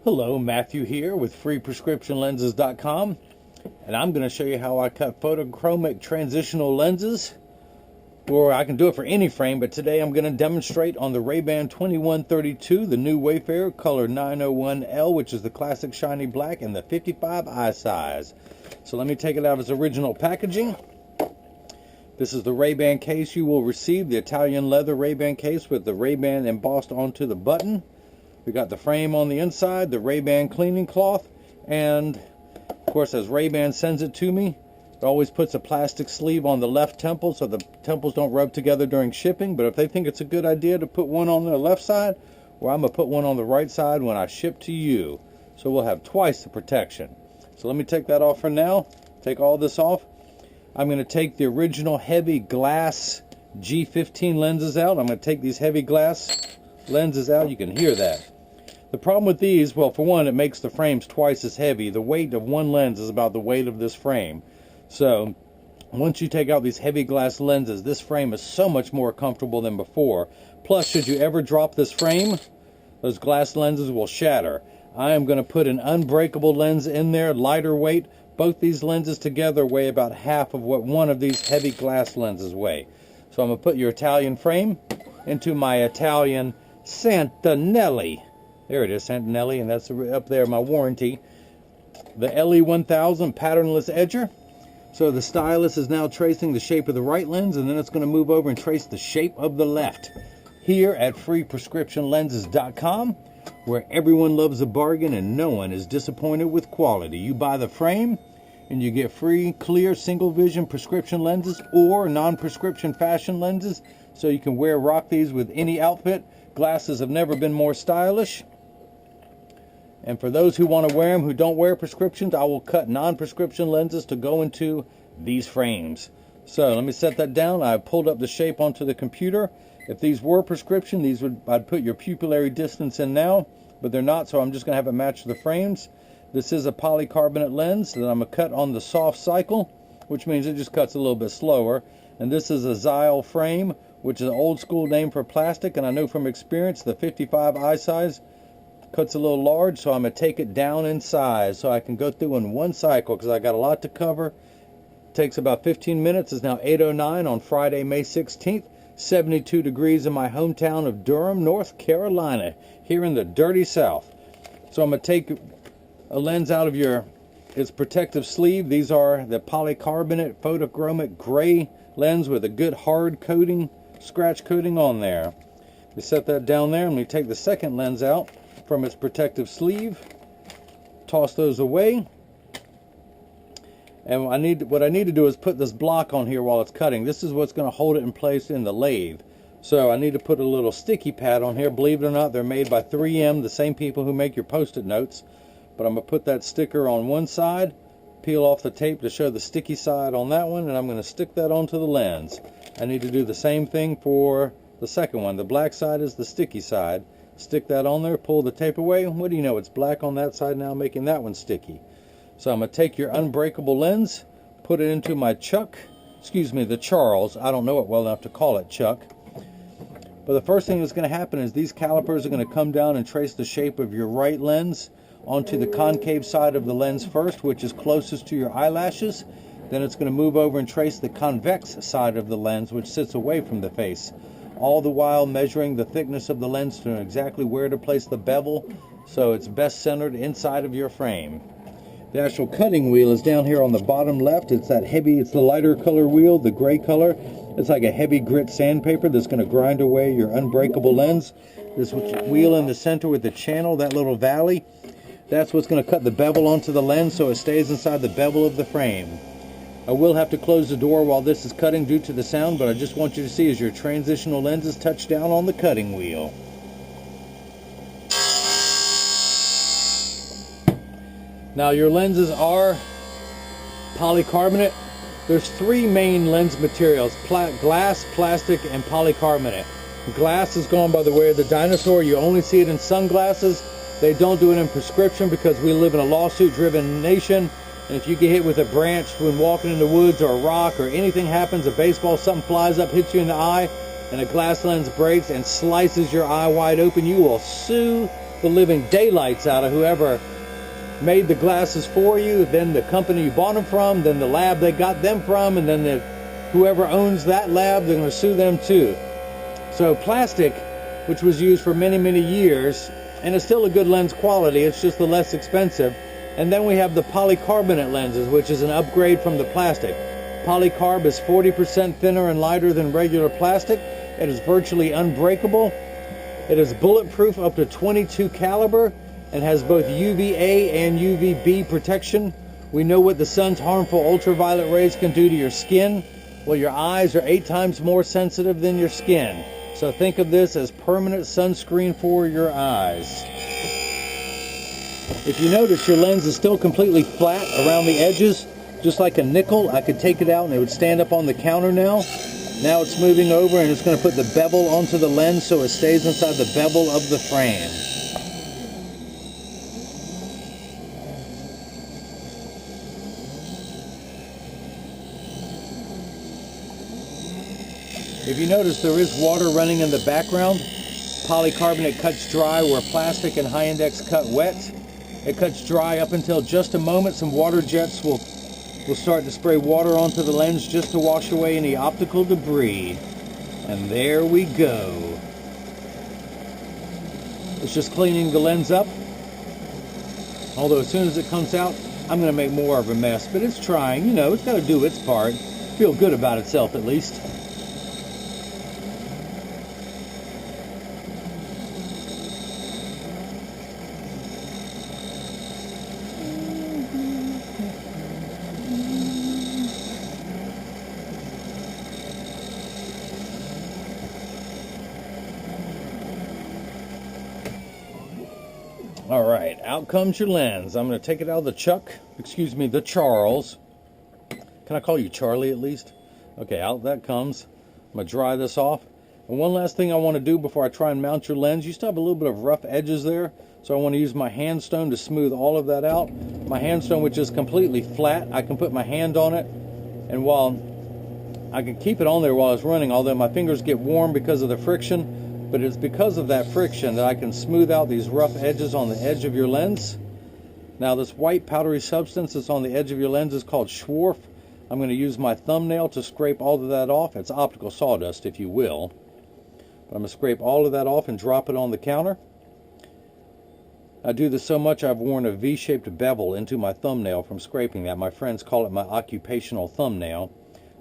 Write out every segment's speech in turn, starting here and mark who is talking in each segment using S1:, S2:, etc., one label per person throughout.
S1: Hello, Matthew here with freeprescriptionlenses.com, and I'm going to show you how I cut photochromic transitional lenses, or I can do it for any frame, but today I'm going to demonstrate on the RayBan 2132, the new WayFarer color 901L, which is the classic shiny black and the 55 eye size. So let me take it out of its original packaging. This is the RayBan case you will receive, the Italian leather RayBan case with the RayBan embossed onto the button. We got the frame on the inside, the RayBan cleaning cloth, and of course as RayBan sends it to me, it always puts a plastic sleeve on the left temple so the temples don't rub together during shipping. But if they think it's a good idea to put one on the left side, well, I'm going to put one on the right side when I ship to you. So we'll have twice the protection. So let me take that off for now. Take all this off. I'm going to take the original heavy glass G15 lenses out. I'm going to take these heavy glass lenses out. You can hear that. The problem with these, well, for one, it makes the frames twice as heavy. The weight of one lens is about the weight of this frame. So once you take out these heavy glass lenses, this frame is so much more comfortable than before. Plus, should you ever drop this frame, those glass lenses will shatter. I am going to put an unbreakable lens in there, lighter weight. Both these lenses together weigh about half of what one of these heavy glass lenses weigh. So I'm going to put your Italian frame into my Italian Santinelli. There it is, Santinelli, and that's up there, my warranty. The LE1000 patternless edger. So the stylus is now tracing the shape of the right lens, and then it's going to move over and trace the shape of the left. Here at freeprescriptionlenses.com, where everyone loves a bargain and no one is disappointed with quality. You buy the frame, and you get free, clear, single-vision prescription lenses or non-prescription fashion lenses, so you can rock these with any outfit. Glasses have never been more stylish. And for those who want to wear them, who don't wear prescriptions, I will cut non-prescription lenses to go into these frames. So let me set that down. I pulled up the shape onto the computer. If these were prescription, I'd put your pupillary distance in now, but they're not, so I'm just going to have it match the frames. This is a polycarbonate lens that I'm going to cut on the soft cycle, which means it just cuts a little bit slower. And this is a Xyle frame, which is an old school name for plastic, and I know from experience the 55 eye size cuts a little large, so I'm going to take it down in size so I can go through in one cycle because I got a lot to cover. It takes about 15 minutes. It's now 8:09 on Friday, May 16th. 72 degrees in my hometown of Durham, North Carolina, here in the dirty South. So I'm going to take a lens out of its protective sleeve. These are the polycarbonate photochromic gray lens with a good hard coating, scratch coating on there. We set that down there, and we take the second lens out from its protective sleeve, toss those away, and what I need to do is put this block on here while it's cutting. This is what's going to hold it in place in the lathe. So I need to put a little sticky pad on here. Believe it or not, they're made by 3M, the same people who make your Post-it notes. But I'm going to put that sticker on one side, peel off the tape to show the sticky side on that one, and I'm going to stick that onto the lens. I need to do the same thing for the second one. The black side is the sticky side. Stick that on there, pull the tape away. What do you know? It's black on that side now, making that one sticky. So I'm going to take your unbreakable lens, put it into my the Charles. I don't know it well enough to call it Chuck. But the first thing that's going to happen is these calipers are going to come down and trace the shape of your right lens onto the concave side of the lens first, which is closest to your eyelashes. Then it's going to move over and trace the convex side of the lens, which sits away from the face. All the while measuring the thickness of the lens to know exactly where to place the bevel so it's best centered inside of your frame. The actual cutting wheel is down here on the bottom left. It's the lighter color wheel, the gray color. It's like a heavy grit sandpaper that's going to grind away your unbreakable lens. This wheel in the center with the channel, that little valley, that's what's going to cut the bevel onto the lens so it stays inside the bevel of the frame. I will have to close the door while this is cutting due to the sound, but I just want you to see as your transitional lenses touch down on the cutting wheel. Now your lenses are polycarbonate. There's three main lens materials: glass, plastic, and polycarbonate. Glass is gone by the way of the dinosaur. You only see it in sunglasses. They don't do it in prescription because we live in a lawsuit-driven nation. And if you get hit with a branch when walking in the woods, or a rock, or anything happens, a baseball, something flies up, hits you in the eye, and a glass lens breaks and slices your eye wide open, you will sue the living daylights out of whoever made the glasses for you, then the company you bought them from, then the lab they got them from, and then whoever owns that lab, they're going to sue them too. So plastic, which was used for many, many years, and it's still a good lens quality, it's just the less expensive. And then we have the polycarbonate lenses, which is an upgrade from the plastic. Polycarb is 40% thinner and lighter than regular plastic. It is virtually unbreakable. It is bulletproof up to 22 caliber and has both UVA and UVB protection. We know what the sun's harmful ultraviolet rays can do to your skin. Well, your eyes are 8 times more sensitive than your skin. So think of this as permanent sunscreen for your eyes. If you notice, your lens is still completely flat around the edges, just like a nickel. I could take it out and it would stand up on the counter now. Now it's moving over and it's going to put the bevel onto the lens so it stays inside the bevel of the frame. If you notice, there is water running in the background. Polycarbonate cuts dry where plastic and high index cut wet. It cuts dry up until just a moment. Some water jets will start to spray water onto the lens just to wash away any optical debris. And there we go. It's just cleaning the lens up. Although as soon as it comes out, I'm going to make more of a mess. But it's trying, you know, it's got to do its part. Feel good about itself at least. All right, out comes your lens. I'm going to take it out of the the Charles. Can I call you Charlie at least? Okay, out that comes. I'm going to dry this off. And one last thing I want to do before I try and mount your lens, you still have a little bit of rough edges there. So I want to use my hand stone to smooth all of that out. My hand stone, which is completely flat, I can put my hand on it. And while I can keep it on there while it's running, although my fingers get warm because of the friction, but it's because of that friction that I can smooth out these rough edges on the edge of your lens. Now this white powdery substance that's on the edge of your lens is called Schwarf. I'm going to use my thumbnail to scrape all of that off. It's optical sawdust, if you will. But I'm going to scrape all of that off and drop it on the counter. I do this so much I've worn a V-shaped bevel into my thumbnail from scraping that. My friends call it my occupational thumbnail.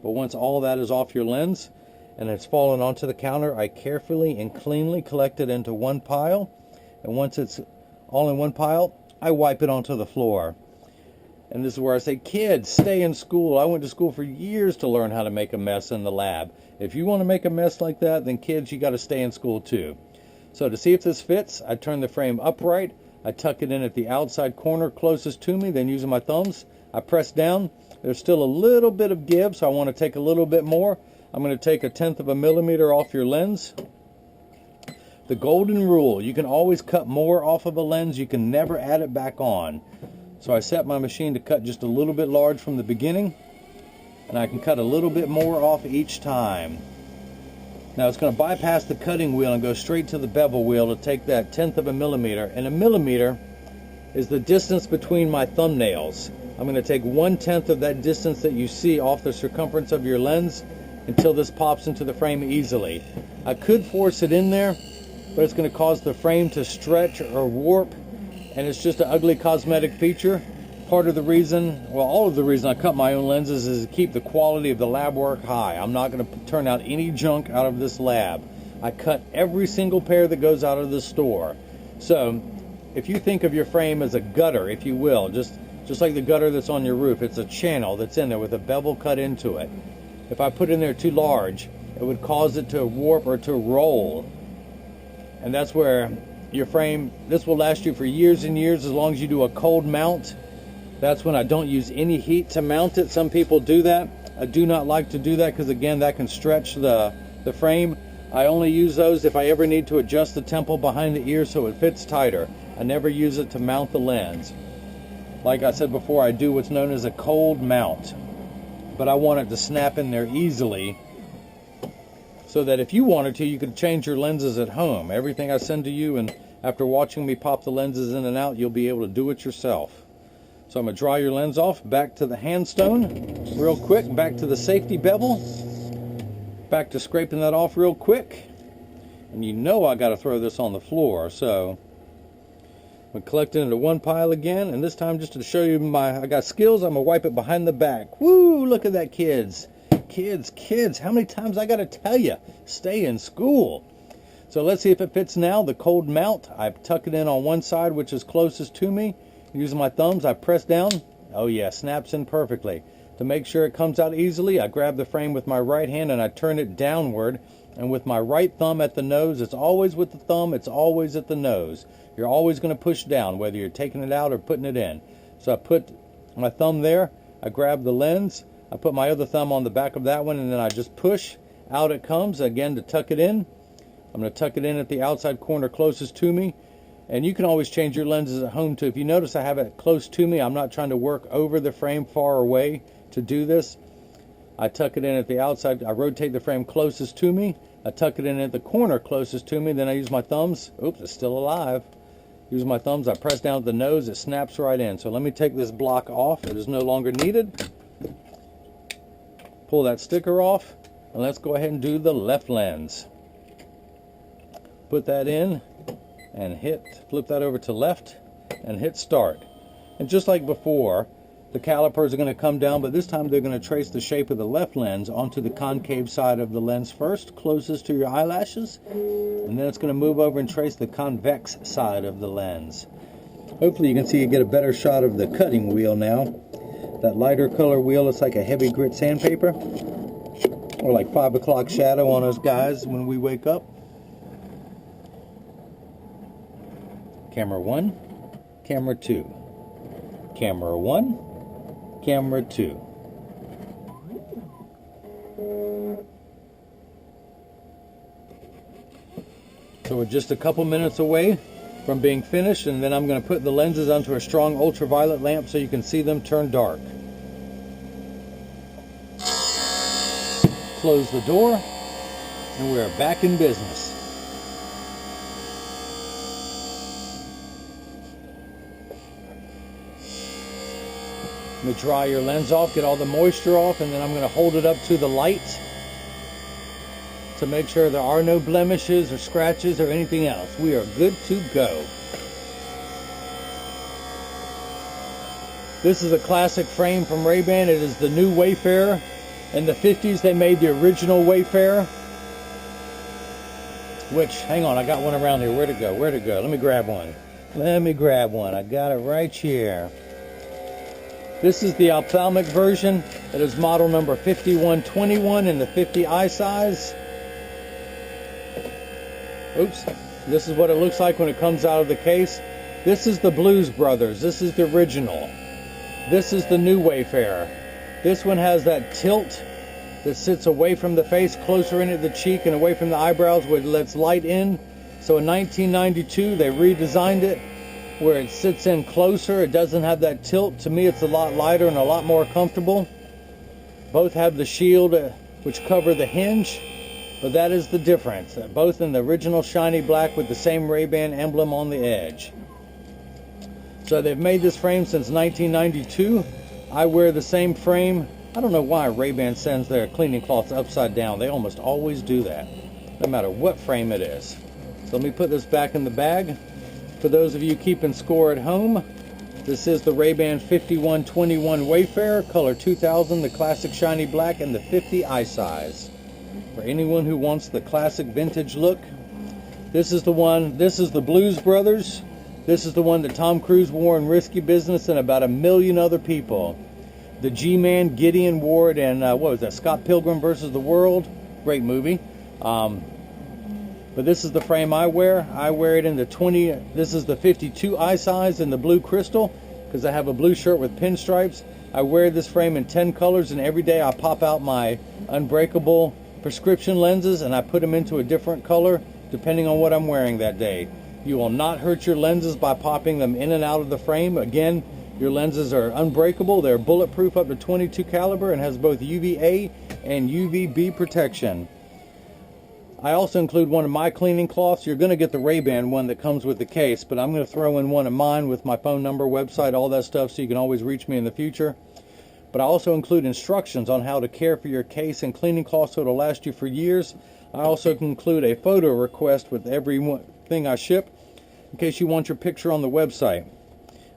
S1: But once all that is off your lens, and it's fallen onto the counter, I carefully and cleanly collect it into one pile. And once it's all in one pile, I wipe it onto the floor. And this is where I say, kids, stay in school. I went to school for years to learn how to make a mess in the lab. If you want to make a mess like that, then kids, you got to stay in school too. So to see if this fits, I turn the frame upright. I tuck it in at the outside corner closest to me. Then using my thumbs, I press down. There's still a little bit of give, so I want to take a little bit more. I'm going to take 1/10 of a millimeter off your lens. The golden rule, you can always cut more off of a lens, you can never add it back on. So I set my machine to cut just a little bit large from the beginning, and I can cut a little bit more off each time. Now it's going to bypass the cutting wheel and go straight to the bevel wheel to take that 1/10 of a millimeter. And a millimeter is the distance between my thumbnails. I'm going to take 1/10 of that distance that you see off the circumference of your lens until this pops into the frame easily. I could force it in there, but it's going to cause the frame to stretch or warp, and it's just an ugly cosmetic feature. Part of the reason, well, all of the reason I cut my own lenses is to keep the quality of the lab work high. I'm not going to turn out any junk out of this lab. I cut every single pair that goes out of the store. So if you think of your frame as a gutter, if you will, just like the gutter that's on your roof, it's a channel that's in there with a bevel cut into it. If I put in there too large, it would cause it to warp or to roll. And that's where your frame, this will last you for years and years as long as you do a cold mount. That's when I don't use any heat to mount it. Some people do that. I do not like to do that because, again, that can stretch the frame. I only use those if I ever need to adjust the temple behind the ear so it fits tighter. I never use it to mount the lens. Like I said before, I do what's known as a cold mount. But I want it to snap in there easily so that if you wanted to, you could change your lenses at home. Everything I send to you and After watching me pop the lenses in and out, you'll be able to do it yourself. So I'm going to dry your lens off, back to the handstone real quick, back to the safety bevel, back to scraping that off real quick. And you know I got to throw this on the floor, so I'm collecting it into one pile again, and this time just to show you I got skills, I'm going to wipe it behind the back. Woo, look at that, kids. Kids, how many times I got to tell you, stay in school. So let's see if it fits now. The cold mount, I tuck it in on one side, which is closest to me. Using my thumbs, I press down. Oh yeah, snaps in perfectly. To make sure it comes out easily, I grab the frame with my right hand and I turn it downward. And with my right thumb at the nose, it's always with the thumb, it's always at the nose. You're always going to push down, whether you're taking it out or putting it in. So I put my thumb there, I grab the lens, I put my other thumb on the back of that one, and then I just push. Out it comes, again to tuck it in. I'm going to tuck it in at the outside corner closest to me. And you can always change your lenses at home too. If you notice I have it close to me, I'm not trying to work over the frame far away to do this. I tuck it in at the outside, I rotate the frame closest to me, I tuck it in at the corner closest to me, then I use my thumbs. Oops, it's still alive. Use my thumbs, I press down at the nose, it snaps right in. So let me take this block off, it is no longer needed. Pull that sticker off, and let's go ahead and do the left lens. Put that in, and flip that over to left, and hit start. And just like before, the calipers are going to come down, but this time they're going to trace the shape of the left lens onto the concave side of the lens first, closest to your eyelashes, and then it's going to move over and trace the convex side of the lens. Hopefully you can see you get a better shot of the cutting wheel now. That lighter color wheel looks like a heavy grit sandpaper, or like 5 o'clock shadow on us guys when we wake up. Camera 1, camera 2, camera 1, camera 2. So we're just a couple minutes away from being finished, and then I'm going to put the lenses onto a strong ultraviolet lamp so you can see them turn dark. Close the door, and we're back in business. Let me dry your lens off, get all the moisture off, and then I'm going to hold it up to the light to make sure there are no blemishes or scratches or anything else. We are good to go. This is a classic frame from RayBan. It is the new WayFarer. In the 50s they made the original WayFarer, which, hang on, I got one around here. Where'd it go? Let me grab one. I got it right here. This is the ophthalmic version. It is model number 5121 in the 50i size. Oops. This is what it looks like when it comes out of the case. This is the Blues Brothers. This is the original. This is the new WayFarer. This one has that tilt that sits away from the face, closer into the cheek and away from the eyebrows, where it lets light in. So in 1992, they redesigned it where it sits in closer. It doesn't have that tilt. To me, it's a lot lighter and a lot more comfortable. Both have the shield which cover the hinge, but that is the difference. Both in the original shiny black with the same RayBan emblem on the edge. So they've made this frame since 1992. I wear the same frame. I don't know why RayBan sends their cleaning cloths upside down. They almost always do that, no matter what frame it is. So let me put this back in the bag. For those of you keeping score at home, this is the RayBan 5121 WayFarer, color 2000, the classic shiny black, and the 50i size. For anyone who wants the classic vintage look, this is the one. This is the Blues Brothers. This is the one that Tom Cruise wore in Risky Business and about 1 million other people. The G-Man Gideon wore it in, what was that, Scott Pilgrim versus the World? Great movie. But this is the frame I wear. I wear it in the 20, this is the 52i size in the blue crystal, because I have a blue shirt with pinstripes. I wear this frame in 10 colors, and every day I pop out my unbreakable prescription lenses and I put them into a different color depending on what I'm wearing that day. You will not hurt your lenses by popping them in and out of the frame. Again, your lenses are unbreakable. They're bulletproof up to 22 caliber and has both UVA and UVB protection. I also include one of my cleaning cloths. You're going to get the RayBan one that comes with the case, but I'm going to throw in one of mine with my phone number, website, all that stuff, so you can always reach me in the future. But I also include instructions on how to care for your case and cleaning cloth so it'll last you for years. I also include a photo request with every thing I ship in case you want your picture on the website.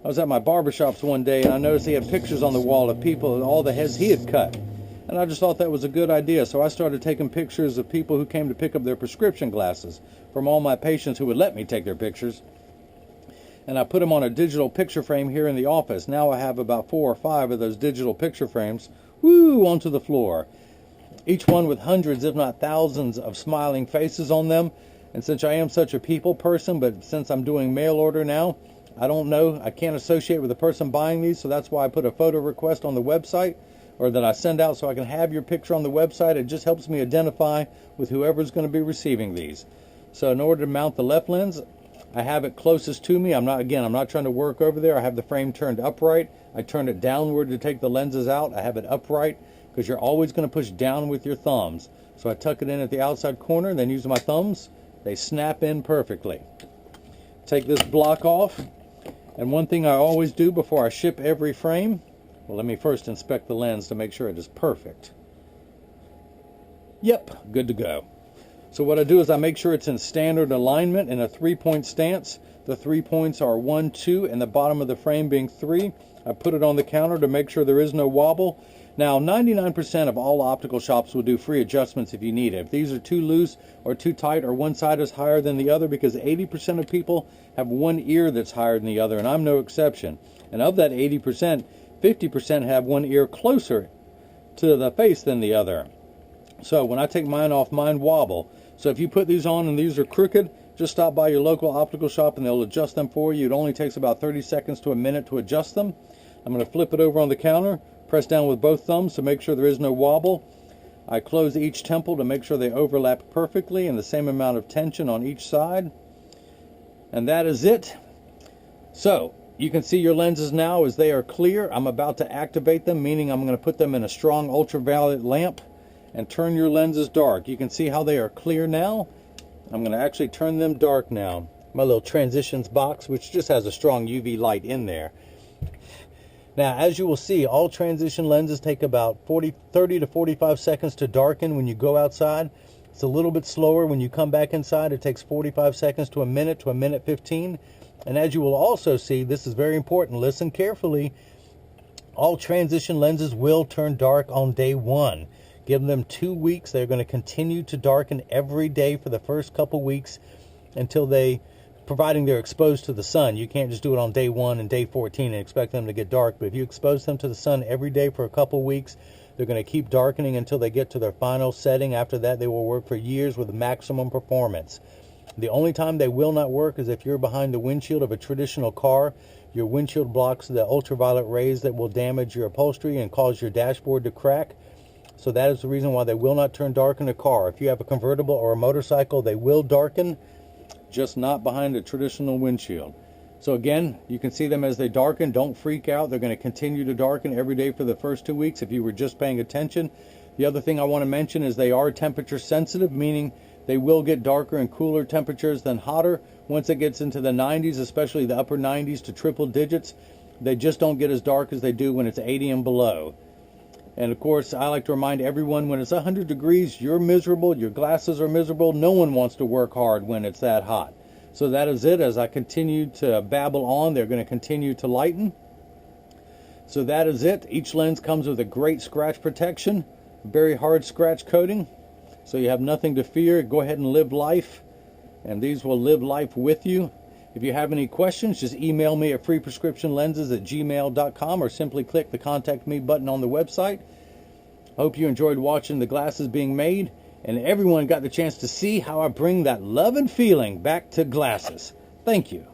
S1: I was at my barbershops one day and I noticed he had pictures on the wall of people and all the heads he had cut. And I just thought that was a good idea, so I started taking pictures of people who came to pick up their prescription glasses from all my patients who would let me take their pictures. And I put them on a digital picture frame here in the office. Now I have about 4 or 5 of those digital picture frames, onto the floor. Each one with hundreds, if not thousands, of smiling faces on them. And since I am such a people person, but since I'm doing mail order now, I don't know, I can't associate with the person buying these, so that's why I put a photo request on the website, or that I send out so I can have your picture on the website. It just helps me identify with whoever's going to be receiving these. So in order to mount the left lens, I have it closest to me. I'm not trying to work over there. I have the frame turned upright. I turn it downward to take the lenses out. I have it upright because you're always going to push down with your thumbs. So I tuck it in at the outside corner, then use my thumbs. They snap in perfectly. Take this block off. And one thing I always do before I ship every frame, well, let me first inspect the lens to make sure it is perfect. Yep, good to go. So what I do is I make sure it's in standard alignment in a 3-point stance. The 3 points are 1, 2, and the bottom of the frame being 3. I put it on the counter to make sure there is no wobble. Now, 99% of all optical shops will do free adjustments if you need it. If these are too loose or too tight or one side is higher than the other, because 80% of people have one ear that's higher than the other, and I'm no exception. And of that 80%, 50% have one ear closer to the face than the other. So when I take mine off, mine wobble. So if you put these on and these are crooked, just stop by your local optical shop and they'll adjust them for you. It only takes about 30 seconds to a minute to adjust them. I'm going to flip it over on the counter, press down with both thumbs to make sure there is no wobble. I close each temple to make sure they overlap perfectly and the same amount of tension on each side. And that is it. So you can see your lenses now as they are clear. I'm about to activate them, meaning I'm going to put them in a strong ultraviolet lamp and turn your lenses dark. You can see how they are clear now. I'm going to actually turn them dark now. My little transitions box, which just has a strong UV light in there. Now, as you will see, all transition lenses take about 30 to 45 seconds to darken when you go outside. It's a little bit slower when you come back inside. It takes 45 seconds to a minute 15. And as you will also see, this is very important. Listen carefully. All transition lenses will turn dark on day 1. Give them 2 weeks. They're going to continue to darken every day for the first couple weeks until providing they're exposed to the sun. You can't just do it on day 1 and day 14 and expect them to get dark. But if you expose them to the sun every day for a couple weeks, they're going to keep darkening until they get to their final setting. After that, they will work for years with maximum performance. The only time they will not work is if you're behind the windshield of a traditional car. Your windshield blocks the ultraviolet rays that will damage your upholstery and cause your dashboard to crack. So that is the reason why they will not turn dark in a car. If you have a convertible or a motorcycle, they will darken, just not behind a traditional windshield. So again, you can see them as they darken. Don't freak out. They're going to continue to darken every day for the first 2 weeks if you were just paying attention. The other thing I want to mention is they are temperature sensitive, meaning they will get darker and cooler temperatures than hotter. Once it gets into the 90s, especially the upper 90s to triple digits, they just don't get as dark as they do when it's 80 and below. And of course, I like to remind everyone, when it's 100 degrees, you're miserable, your glasses are miserable. No one wants to work hard when it's that hot. So that is it. As I continue to babble on, they're going to continue to lighten. So that is it. Each lens comes with a great scratch protection, very hard scratch coating. So you have nothing to fear. Go ahead and live life, and these will live life with you. If you have any questions, just email me at freeprescriptionlenses@gmail.com or simply click the Contact Me button on the website. Hope you enjoyed watching the glasses being made, and everyone got the chance to see how I bring that love and feeling back to glasses. Thank you.